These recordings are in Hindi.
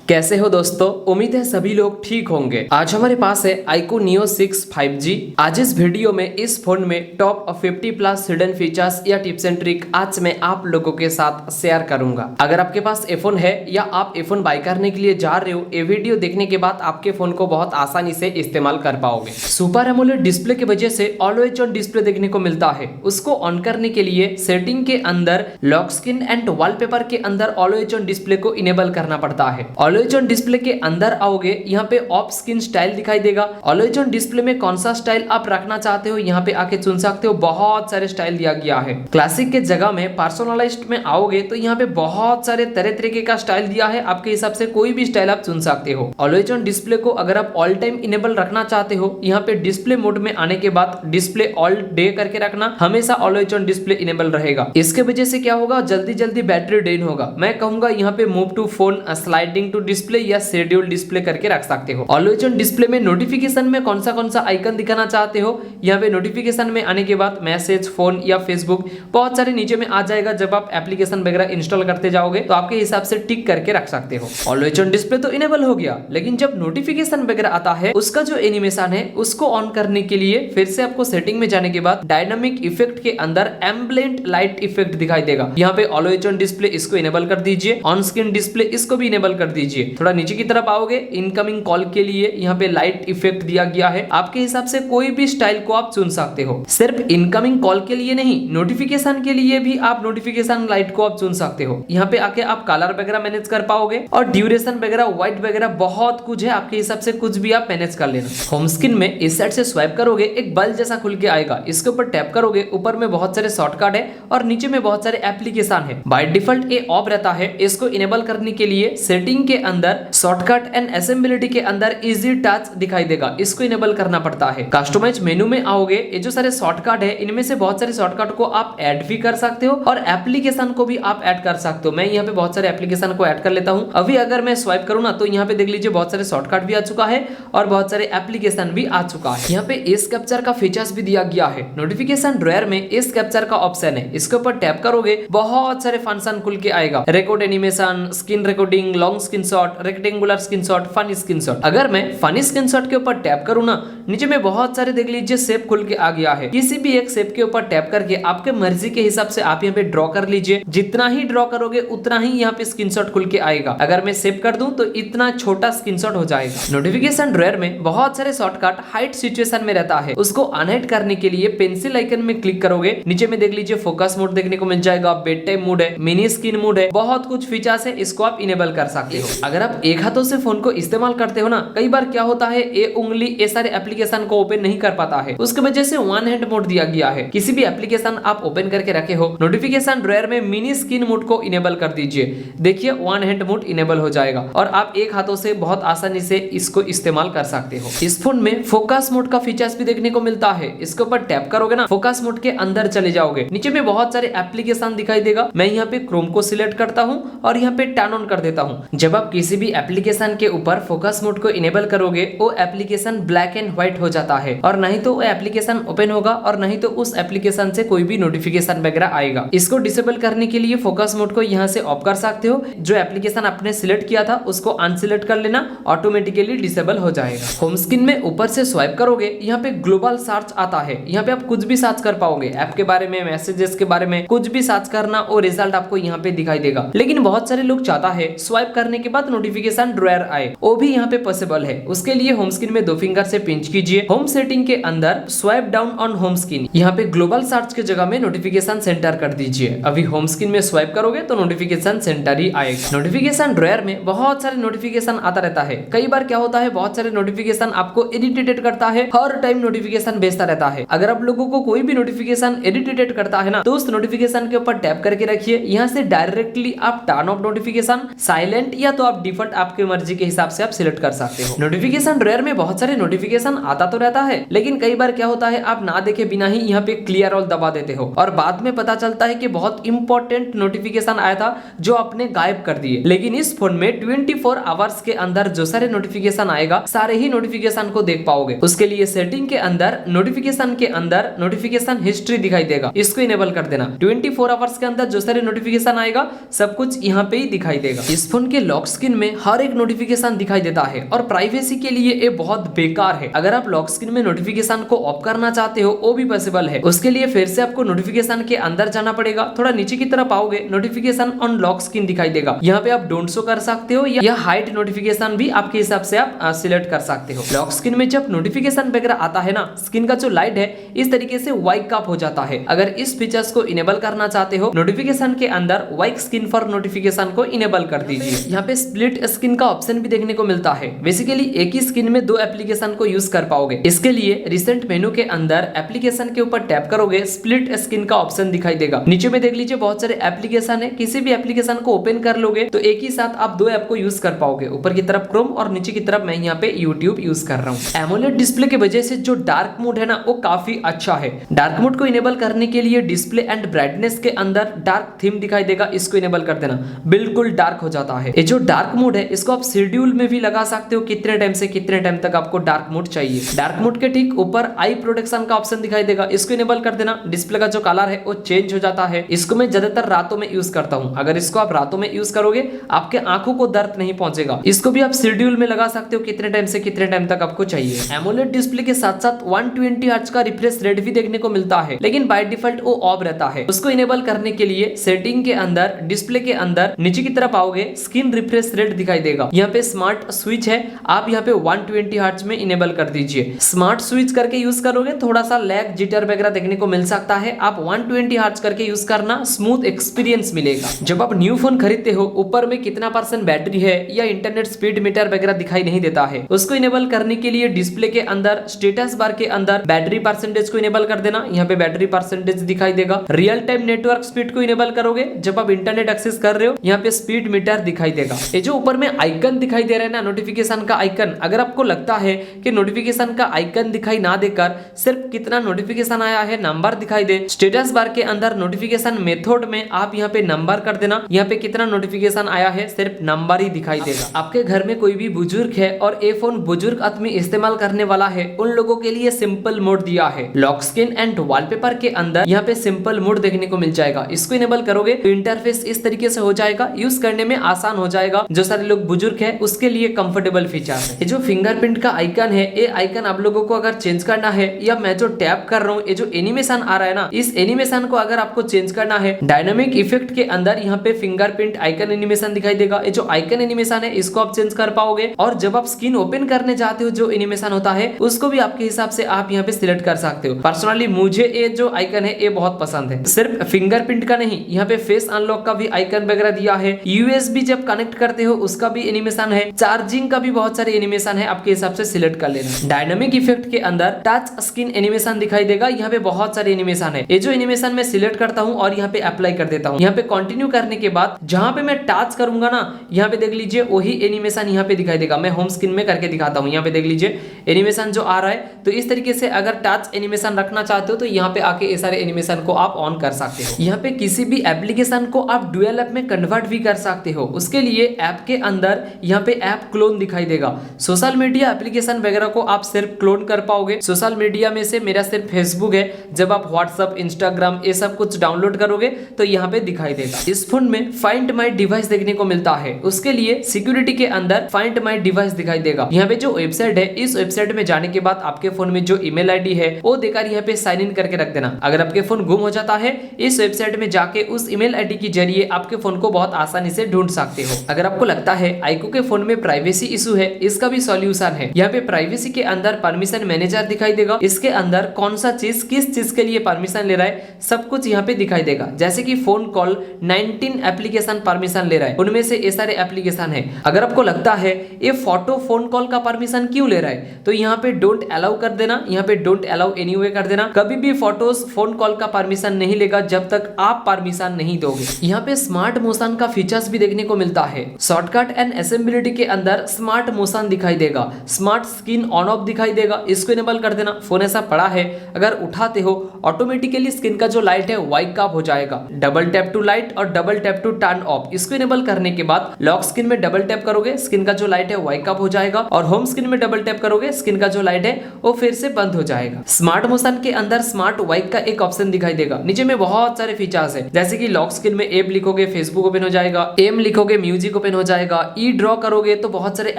कैसे हो दोस्तों, उम्मीद है सभी लोग ठीक होंगे। आज हमारे पास है iQOO Neo 6 5G। आज इस वीडियो में इस फोन में टॉप 50 प्लस हिडन फीचर्स या टिप्स एंड ट्रिक आज मैं आप लोगों के साथ शेयर करूंगा। अगर आपके पास फोन है या आप फोन बाय करने के लिए जा रहे हो, ये वीडियो देखने के बाद आपके फोन को बहुत आसानी से इस्तेमाल कर पाओगे। सुपर एमोलेड डिस्प्ले की वजह से ऑलवेज ऑन डिस्प्ले देखने को मिलता है। उसको ऑन करने के लिए सेटिंग के अंदर लॉक स्क्रीन एंड वॉलपेपर के अंदर ऑलवेज ऑन डिस्प्ले को इनेबल करना पड़ता है। ऑलवेज ऑन डिस्प्ले के अंदर आओगे, यहाँ पे ऑफ स्क्रीन स्टाइल दिखाई देगा। ऑलवेज ऑन डिस्प्ले में कौन सा स्टाइल आप रखना चाहते हो, यहाँ पे आके चुन सकते हो। बहुत सारे स्टाइल दिया गया है। क्लासिक के जगह में पर्सनलाइज्ड में आओगे तो यहाँ पे बहुत सारे तरह तरीके का स्टाइल दिया है। आपके हिसाब से कोई भी स्टाइल आप चुन सकते हो। ऑलवेज ऑन डिस्प्ले को अगर आप ऑल टाइम इनेबल रखना चाहते हो, यहाँ पे डिस्प्ले मोड में आने के बाद डिस्प्ले ऑल डे करके रखना, हमेशा ऑलवेज ऑन डिस्प्ले इनेबल रहेगा। इसके वजह से क्या होगा, जल्दी जल्दी बैटरी ड्रेन होगा। मैं कहूंगा यहाँ पे move to phone, sliding to display या शेड्यूल डिस्प्ले करके रख सकते हो। ऑलवेज ऑन डिस्प्ले में नोटिफिकेशन में कौन सा आइकन दिखाना चाहते हो, यहाँ पे नोटिफिकेशन में आने के बाद मैसेज, फोन या फेसबुक बहुत सारे नीचे में आ जाएगा। जब आप एप्लीकेशन वगैरह इंस्टॉल करते जाओगे तो आपके हिसाब से टिक करके रख सकते हो। ऑलवेज ऑन डिस्प्ले तो इनेबल हो गया, लेकिन जब नोटिफिकेशन वगैरह आता है, उसका जो एनिमेशन है उसको ऑन करने के लिए फिर से आपको सेटिंग में जाने के बाद डायनामिक इफेक्ट के अंदर एम्बलेंट लाइट इफेक्ट दिखाई देगा। यहाँ पे ऑलवेज ऑन डिस्प्ले इसको इनेबल कर दीजिए। ऑन स्क्रीन डिस्प्ले इसको भी इनेबल कर दीजिए। थोड़ा नीचे की तरफ आओगे, इनकमिंग कॉल के लिए यहाँ पे लाइट इफेक्ट दिया गया है। आपके हिसाब से कोई भी स्टाइल को आप चुन सकते हो। सिर्फ इनकमिंग कॉल के लिए नहीं, नोटिफिकेशन के लिए भी आप नोटिफिकेशन लाइट को आप चुन सकते हो। यहाँ पे आके आप कलर वगैरह मैनेज कर पाओगे और ड्यूरेशन वगैरह, व्हाइट वगैरह बहुत कुछ है। आपके हिसाब से कुछ भी आप मैनेज कर लेना। होम स्क्रीन में इस साइड से स्वाइप करोगे, एक बल जैसा खुल के आएगा। इसके ऊपर टैप करोगे, ऊपर में बहुत सारे शॉर्टकट है और नीचे में बहुत सारे एप्लीकेशन है। बाय डिफॉल्ट ये ऑफ रहता है। इसको इनेबल करने के लिए सेटिंग के अंदर शॉर्टकट एंड असेंबलिटी के अंदर इजी टच दिखाई देगा। इसको इनेबल करना पड़ता है। कस्टमाइज मेनू में आओगे, ये जो सारे शॉर्टकट है, इनमें से बहुत सारे शॉर्टकट को आप ऐड भी कर सकते हो और एप्लीकेशन को भी आप ऐड कर सकते हो। मैं यहाँ पे बहुत सारे एप्लीकेशन को ऐड कर लेता हूँ। अभी अगर मैं स्वाइप करूँ ना, तो यहाँ पे देख लीजिए बहुत सारे शॉर्टकट भी आ चुका है और बहुत सारे एप्लीकेशन भी आ चुका है। यहाँ पे इस कैप्चर का फीचर्स भी दिया गया है। नोटिफिकेशन ड्रॉयर में इस कैप्चर का ऑप्शन है। इसके ऊपर टैप करोगे, बहुत सारे फंक्शन खुल के आएगा। Record animation, screen recording, long screenshot, rectangular screenshot, funny screenshot. अगर मैं फनी स्क्रीनशॉट के ऊपर टैप करूँ ना, नीचे में बहुत सारे देख लीजिए शेप खुल के आ गया है। किसी भी एक शेप के ऊपर टैप करके आपके मर्जी के हिसाब से आप यहाँ पे ड्रॉ कर लीजिए। जितना ही ड्रॉ करोगे उतना ही यहाँ पे स्क्रीनशॉट खुल के आएगा। अगर मैं सेव कर दूं तो इतना छोटा स्क्रीनशॉट हो जाएगा। नोटिफिकेशन ड्रॉयर में बहुत सारे शॉर्टकट हाइड सिचुएशन में रहता है। उसको अनहाइड करने के लिए पेंसिल आइकन में क्लिक करोगे, नीचे में देख लीजिए फोकस मोड देखने को मिल जाएगा, बेड टाइम मोड है, मिनी स्क्रीन मोड है, बहुत कुछ फीचर्स है। इसको आप इनेबल कर सकते हो। अगर आप एक हाथों से फोन को इस्तेमाल करते हो ना, कई बार क्या होता है, ये उंगली ये सारे एप्लीकेशन को ओपन नहीं कर पाता है। उसकी वजह से वन हैंड मोड दिया गया है। किसी भी एप्लीकेशन आप ओपन करके रखे हो, नोटिफिकेशन ड्रॉयर में मिनी स्क्रीन मोड को इनेबल कर दीजिए। देखिए वन हैंड मोड इनेबल हो जाएगा और आप एक हाथों से बहुत आसानी से इसको इस्तेमाल कर सकते हो। इस फोन में फोकस मोड का फीचर्स भी देखने को मिलता है। इसके ऊपर टैप करोगे ना, फोकस मोड के अंदर चले जाओगे, नीचे में बहुत सारे एप्लीकेशन दिखाई देगा। मैं यहाँ पे क्रोम को सिलेक्ट करता हूँ और यहाँ पे टर्न ऑन कर देता हूँ। जब आप किसी भी एप्लीकेशन के ऊपर फोकस मोड को इनेबल करोगे, वो एप्लीकेशन ब्लैक एंड व्हाइट हो जाता है और नहीं तो वो एप्लीकेशन ओपन होगा और नहीं तो उस एप्लीकेशन से कोई भी नोटिफिकेशन वगैरह आएगा। इसको डिसेबल करने के लिए फोकस मोड को यहाँ से ऑफ कर सकते हो। जो एप्लीकेशन आपने सिलेक्ट किया था उसको अनसिलेक्ट कर लेना, ऑटोमेटिकली डिसेबल हो जाएगा। होम स्क्रीन में ऊपर से स्वाइप करोगे, यहाँ पे ग्लोबल सर्च आता है। यहाँ पे आप कुछ भी सर्च कर पाओगे, ऐप के बारे में, मैसेजेस के बारे में, कुछ भी सर्च करना और रिजल्ट आपको यहाँ पे दिखाई देगा। लेकिन बहुत सारे लोग चाहता है स्वाइप करने के बाद नोटिफिकेशन ड्रॉयर आए, वो भी यहाँ पे पॉसिबल है। उसके लिए होम स्क्रीन में 2 फिंगर से पिंच कीजिए। होम सेटिंग के अंदर swipe down on home screen, यहाँ पे ग्लोबल सर्च के जगह में नोटिफिकेशन सेंटर कर दीजिए। अभी होम स्क्रीन में स्वाइप करोगे तो नोटिफिकेशन सेंटर ही आएगा। नोटिफिकेशन ड्रॉयर में बहुत सारे नोटिफिकेशन आता रहता है। कई बार क्या होता है, बहुत सारे नोटिफिकेशन आपको इरिटेटेड करता है, हर टाइम नोटिफिकेशन भेजता रहता है। अगर आप लोगों को कोई भी नोटिफिकेशन इरिटेटेड करता है ना, तो उस नोटिफिकेशन के ऊपर टैप करके रखिए। यहाँ से डायरेक्टली आप टर्न ऑफ नोटिफिकेशन, साइलेंट या तो आप डिफॉल्ट आपके मर्जी के हिसाब से आप सिलेक्ट कर सकते हो। नोटिफिकेशन ड्रॉयर में बहुत सारे नोटिफिकेशन आता तो रहता है, लेकिन कई बार क्या होता है, आप ना देखे बिना ही यहाँ पे क्लियर ऑल दबा देते हो और बाद में पता चलता है कि बहुत इंपॉर्टेंट नोटिफिकेशन आया था जो आपने गायब कर दिए। लेकिन इस फोन में 24 आवर्स के अंदर जो सारे नोटिफिकेशन आएगा, सारे ही नोटिफिकेशन को देख पाओगे। उसके लिए सेटिंग के अंदर नोटिफिकेशन के अंदर नोटिफिकेशन हिस्ट्री दिखाई देगा, इसको इनेबल कर देना। 24 आवर्स के अंदर जो सारे नोटिफिकेशन आएगा सब कुछ यहाँ पे ही दिखाई देगा। इस फोन के लॉक स्क्रीन में हर एक नोटिफिकेशन दिखाई देता है और प्राइवेसी के लिए ये बहुत बेकार है। अगर आप लॉक स्क्रीन में नोटिफिकेशन को ऑफ करना चाहते हो वो भी पॉसिबल है। उसके लिए फिर से आपको नोटिफिकेशन के अंदर जाना पड़ेगा। थोड़ा नीचे की तरफ आओगे, नोटिफिकेशन ऑन लॉक स्क्रीन दिखाई देगा। यहाँ पे आप डोंट शो कर सकते हो या हाइड नोटिफिकेशन भी आपके हिसाब से आप सिलेक्ट कर सकते हो। लॉक स्क्रीन में जब नोटिफिकेशन वगैरह आता है ना, स्क्रीन का जो लाइट है इस तरीके से वाइक अप हो जाता है। अगर इस फीचर्स को इनेबल करना चाहते हो, नोटिफिकेशन के अंदर वाइक स्क्रीन फॉर नोटिफिकेशन को इनेबल कर दीजिए। यहाँ पे स्प्लिट स्क्रीन का ऑप्शन भी देखने को मिलता है। बेसिकली एक ही स्क्रीन में दो एप्लीकेशन को यूज कर पाओगे। इसके लिए रिसेंट मेनू के अंदर एप्लीकेशन के ऊपर टैप करोगे, स्प्लिट स्क्रीन का ऑप्शन दिखाई देगा। नीचे में देख लीजिए बहुत सारे एप्लीकेशन है। किसी भी एप्लीकेशन को ओपन कर लोगे तो एक ही साथ आप दो ऐप को यूज कर पाओगे। ऊपर की तरफ क्रोम और नीचे की तरफ मैं यहाँ पे यूट्यूब यूज कर रहा हूँ। एमोलेड डिस्प्ले की वजह से जो डार्क मोड है ना वो काफी अच्छा है। डार्क मोड को इनेबल करने के लिए डिस्प्ले एंड ब्राइटनेस के अंदर डार्क थीम दिखाई देगा, इसको इनेबल कर देना, बिल्कुल डार्क हो जाता है। ये जो डार्क मोड है इसको आप शेड्यूल में भी लगा सकते हो, कितने टाइम से कितने टाइम तक आपको डार्क मोड चाहिए। डार्क मोड के ठीक ऊपर आई प्रोटेक्शन का ऑप्शन दिखाई देगा, इसको इनेबल कर देना। डिस्प्ले का जो कलर है वो चेंज हो जाता है। इसको मैं ज्यादातर रातों में यूज करता हूँ। अगर इसको आप रातों में यूज करोगे आपके आंखों को दर्द नहीं पहुंचेगा। इसको भी आप शेड्यूल में लगा सकते हो, कितने टाइम से कितने टाइम तक आपको चाहिए। एमोलेड डिस्प्ले के साथ साथ 120 हर्ट्ज का रिफ्रेश रेट भी देखने को मिलता है, लेकिन बाय डिफॉल्ट वो ऑफ रहता है। उसको इनेबल करने के लिए सेटिंग के अंदर डिस्प्ले के अंदर नीचे की तरफ आओगे, स्क्रीन रिफ्रेश रेट दिखाई देगा। यहाँ पे स्मार्ट स्विच है, आप यहाँ पे 120 हर्ट्ज में इनेबल कर दीजिए। स्मार्ट स्विच करके यूज करोगे थोड़ा सा लैग जिटर वगैरह देखने को मिल सकता है। आप 120 हर्ट्ज करके यूज करना, स्मूथ एक्सपीरियंस मिलेगा। जब आप न्यू फोन खरीदते हो ऊपर में कितना % बैटरी है या इंटरनेट स्पीड मीटर वगैरह दिखाई नहीं देता है। उसको इनेबल करने के लिए डिस्प्ले के अंदर स्टेटस बार के अंदर बैटरी परसेंटेज को इनेबल कर देना। यहाँ पे बैटरी परसेंटेज दिखाई देगा। रियल टाइम नेटवर्क स्पीड को इनेबल करोगे, जब आप इंटरनेट एक्सेस कर रहे हो यहाँ पे स्पीड मीटर दिखाई देगा। ये जो ऊपर में आइकन दिखाई दे रहा है ना, नोटिफिकेशन का आइकन, अगर आपको लगता है कि नोटिफिकेशन का आइकन दिखाई ना देकर सिर्फ कितना नोटिफिकेशन आया है नंबर दिखाई दे, स्टेटस बार के अंदर नोटिफिकेशन मेथड में आप यहाँ पे नंबर कर देना। यहाँ पे कितना नोटिफिकेशन आया है सिर्फ नंबर ही दिखाई देगा। आपके घर में कोई भी बुजुर्ग है और ये फोन बुजुर्ग आदमी इस्तेमाल करने वाला है, उन लोगों के लिए सिंपल मोड दिया है। लॉक स्क्रीन एंड वॉलपेपर के अंदर यहाँ पे सिंपल मोड देखने को मिल जाएगा। इसको इनेबल करोगे तो इंटरफेस इस तरीके से हो जाएगा, यूज करने में आसान हो जाएगा। जो सारे लोग बुजुर्ग है उसके लिए कंफर्टेबल फीचर है। ये जो फिंगरप्रिंट का आइकन है, ये आइकन आप लोगों को अगर चेंज करना है, या मैं जो टैप कर रहा हूँ ये जो एनिमेशन आ रहा है ना, इस एनिमेशन को अगर आपको चेंज करना है, डायनामिक इफेक्ट के अंदर यहाँ पे फिंगरप्रिंट आइकन एनिमेशन दिखाई देगा। ये जो आइकन एनिमेशन है इसको आप चेंज कर पाओगे। और जब आप स्क्रीन ओपन करने जाते हो जो एनिमेशन होता है उसको भी आपके हिसाब से आप यहाँ पे सिलेक्ट कर सकते हो। पर्सनली मुझे ये जो आइकन है ये बहुत पसंद है। सिर्फ फिंगरप्रिंट का नहीं, यहाँ पे फेस अनलॉक का भी आइकन वगैरह दिया है। यूएसबी जब कनेक्ट करते हो उसका भी एनिमेशन है। चार्जिंग का भी बहुत सारे एनिमेशन है, आपके हिसाब से सिलेक्ट कर लेना। डायनामिक इफेक्ट के अंदर टच स्क्रीन एनिमेशन दिखाई देगा। यहाँ पे बहुत सारे एनिमेशन है। ये जो एनिमेशन मैं सिलेक्ट करता हूँ और यहाँ पे अप्लाई कर देता हूँ। यहाँ पे कंटिन्यू करने के बाद जहाँ पे मैं टच करूंगा ना, यहाँ पे देख लीजिए वही एनिमेशन यहाँ पे दिखाई देगा। मैं होम स्क्रीन में करके दिखाता हूँ। यहाँ पे देख लीजिए एनिमेशन जो आ रहा है। तो इस तरीके से अगर टच एनिमेशन रखना चाहते हो तो यहाँ पे आके ये सारे एनिमेशन को आप ऑन कर सकते हो। यहाँ पे किसी भी एप्लीकेशन को आप डुअल ऐप में कन्वर्ट भी कर सकते हो। उसके लिए ऐप के अंदर यहाँ पे ऐप क्लोन दिखाई देगा। सोशल मीडिया एप्लीकेशन वगैरह को आप सिर्फ क्लोन कर पाओगे। सोशल मीडिया में से मेरा सिर्फ फेसबुक है। जब आप व्हाट्सएप, इंस्टाग्राम ये सब कुछ डाउनलोड करोगे तो यहाँ पे दिखाई देगा। इस फोन में फाइंड माई डिवाइस देखने को मिलता है। उसके लिए सिक्योरिटी के अंदर फाइंड माई डिवाइस दिखाई देगा। यहाँ पे जो वेबसाइट है, इस वेबसाइट में जाने के बाद आपके फोन में जो ईमेल आईडी है वो देकर यहाँ पे साइन इन करके रख देना। अगर आपके फोन गुम हो जाता है, इस वेबसाइट में जाके उस ईमेल आईडी के जरिए आपके फोन को बहुत आसानी से ढूंढ सकते हो। अगर आपको लगता है iQOO के फोन में प्राइवेसी इशू है, इसका भी सॉल्यूशन है। यहाँ पे प्राइवेसी के अंदर परमिशन मैनेजर दिखाई देगा। इसके अंदर कौन सा चीज किस चीज के लिए परमिशन ले रहा है सब कुछ यहाँ पे दिखाई देगा। जैसे कि फोन कॉल 19 एप्लीकेशन परमिशन ले रहा है, उनमें से ये सारे एप्लीकेशन है। अगर आपको लगता है ये फोटो फोन कॉल का परमिशन क्यों ले रहा है, तो यहाँ पे डोंट अलाउ कर देना। यहाँ पे डोंट अलाउ एनीवे कर देना। कभी भी फोटोज फोन कॉल का परमिशन नहीं लेगा जब तक आप परमिशन नहीं दोगे। यहाँ पे स्मार्ट मोशन का फीचर्स भी देखने को मिलता है। शॉर्टकट एंड असेंबिलिटी के अंदर स्मार्ट मोशन दिखाई देगा। स्मार्ट स्क्रीन ऑन ऑफ दिखाई देगा, इसको इनेबल कर देना। फोन ऐसा पड़ा है, अगर उठाते हो ऑटोमेटिकली स्क्रीन का जो लाइट है वाइक ऑफ हो जाएगा। डबल टैप टू लाइट और double tap to turn off, इसको इनेबल करने के बाद लॉक स्क्रीन में डबल टैप करोगे, स्क्रीन का जो लाइट है वाइक ऑफ हो जाएगा। और होम स्क्रीन में डबल टैप करोगे, स्क्रीन का जो लाइट है वो फिर से बंद हो जाएगा। स्मार्ट मोशन के अंदर स्मार्ट वाइक का एक ऑप्शन दिखाई देगा। नीचे में बहुत सारे फीचर्स है, जैसे कि लॉक स्क्रीन में ऐप लिखोगे फेसबुक ओपन हो जाएगा, एम लिखोगे म्यूजिक ओपन ओपन हो जाएगा। ई ड्रॉ करोगे तो बहुत सारे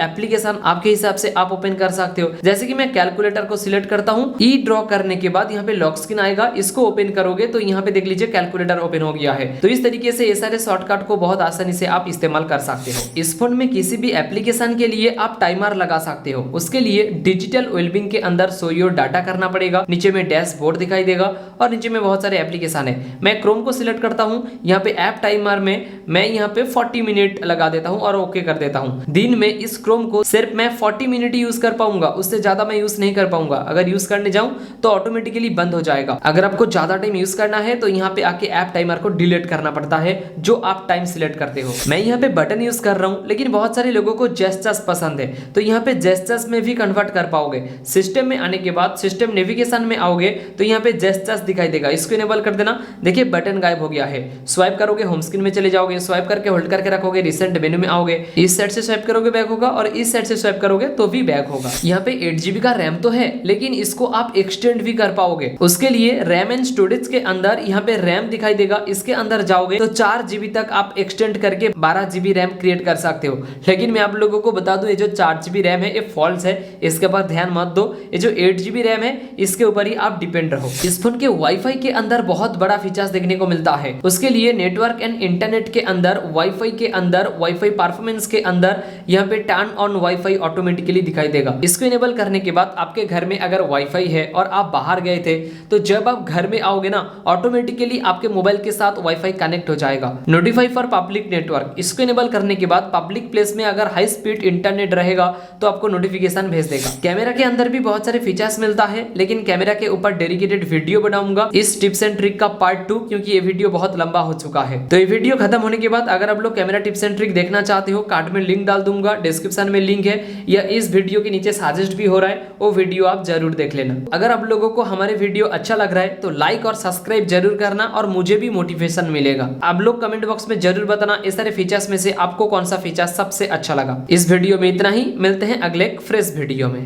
एप्लीकेशन आपके हिसाब से आप ओपन कर सकते हो। जैसे कि मैं कैलकुलेटर को सिलेक्ट करता हूँ, ई ड्रॉ करने के बाद यहाँ पे लॉक स्क्रीन आएगा, इसको ओपन करोगे तो यहाँ पे देख लीजिए कैलकुलेटर ओपन हो गया है। तो इस तरीके से ये सारे शॉर्टकट को बहुत आसानी से आप इस्तेमाल कर सकते हो। इस फोन में किसी भी एप्लीकेशन के लिए आप टाइमर लगा सकते हो। उसके लिए डिजिटल वेलबींग के अंदर शो योर डाटा करना पड़ेगा। नीचे में डैशबोर्ड दिखाई देगा और नीचे में बहुत सारे एप्लीकेशन है। मैं क्रोम को सिलेक्ट करता हूँ, यहाँ पे ऐप टाइमर में मैं यहाँ पे 40 मिनट लगा देता हूँ और ओके कर देता हूँ। दिन में इस क्रोम को सिर्फ मैं 40 मिनट यूज कर पाऊंगा, उससे ज्यादा मैं यूज नहीं कर पाऊंगा। अगर यूज करने जाऊं तो ऑटोमेटिकली बंद हो जाएगा। अगर आपको ज्यादा टाइम यूज करना है तो यहाँ पे आके ऐप टाइमर को डिलीट करना पड़ता है, जो आप टाइम सिलेक्ट करते हो। मैं यहाँ पे बटन यूज कर रहा हूँ, लेकिन बहुत सारे लोगों को जेस्चर्स पसंद है, तो यहाँ पे जेस्चर्स में भी कन्वर्ट कर पाओगे। सिस्टम में आने के बाद सिस्टम नेविगेशन में आओगे तो यहाँ पे जेस्चर्स दिखाई देगा, इसको इनेबल कर देना। देखिए बटन गायब हो गया है। स्वाइप करोगे होम स्क्रीन में चले जाओगे, स्वाइप करके होल्ड करके रखोगे, रिसेंट मेनू में आओगे, इस साइड से स्वाइप करोगे बैक होगा और इस साइड से स्वाइप करोगे तो भी बैक होगा। यहाँ पे 8 GB का रैम तो है, लेकिन इसको आप एक्सटेंड भी कर पाओगे। उसके लिए रैम एंड स्टोरेज के अंदर यहाँ पे रैम दिखाई देगा, इसके अंदर जाओगे तो 4 GB तक आप एक्सटेंड करके 12 GB रैम क्रिएट कर सकते हो। लेकिन मैं आप लोगों को बता दूं, ये जो 4 GB रैम है ये फॉल्स है, इसके ऊपर ध्यान मत दो। ये जो 8 GB रैम है इसके ऊपर ही आप डिपेंड रहो। इस फोन के वाईफाई के अंदर बहुत बड़ा फीचर्स देखने को मिलता है। उसके लिए नेटवर्क एंड इंटरनेट के अंदर, वाईफाई के अंदर, वाईफाई परफॉर्मेंस के अंदर यहाँ पे टर्न ऑन वाईफाई ऑटोमेटिकली दिखाई देगा। इसको इनेबल करने के बाद आपके घर में अगर वाईफाई है और आप बाहर गए थे तो जब आप घर में आओगे ना, ऑटोमेटिकली आपके मोबाइल के साथ वाईफाई कनेक्ट हो जाएगा। नोटिफाई फॉर पब्लिक नेटवर्क, इसको इनेबल करने के बाद पब्लिक प्लेस में अगर हाई स्पीड इंटरनेट रहेगा तो आपको नोटिफिकेशन भेज देगा। कैमरा के अंदर भी बहुत सारे फीचर्स मिलता है, लेकिन कैमरा के ऊपर डेडिकेटेड वीडियो बनाऊंगा इस टिप्स एंड ट्रिक का पार्ट 2, क्योंकि ये वीडियो बहुत लंबा हो चुका है। तो ये वीडियो खत्म होने के बाद अगर आप लोग कैमरा टिप्स एंड ट्रिक देखना चाहते हो, कार्ड में लिंक डाल दूंगा, डिस्क्रिप्शन में लिंक है, या इस वीडियो के नीचे सजेस्ट भी हो रहा है, वो वीडियो आप जरूर देख लेना। अगर आप लोगों को हमारे वीडियो अच्छा लग रहा है तो लाइक और सब्सक्राइब जरूर करना और मुझे भी मोटिवेशन मिलेगा। आप लोग कमेंट बॉक्स में जरूर बताना इस सारे फीचर्स में से आपको कौन सा फीचर सबसे अच्छा लगा। इस वीडियो में इतना ही, मिलते हैं अगले फ्रेश वीडियो में।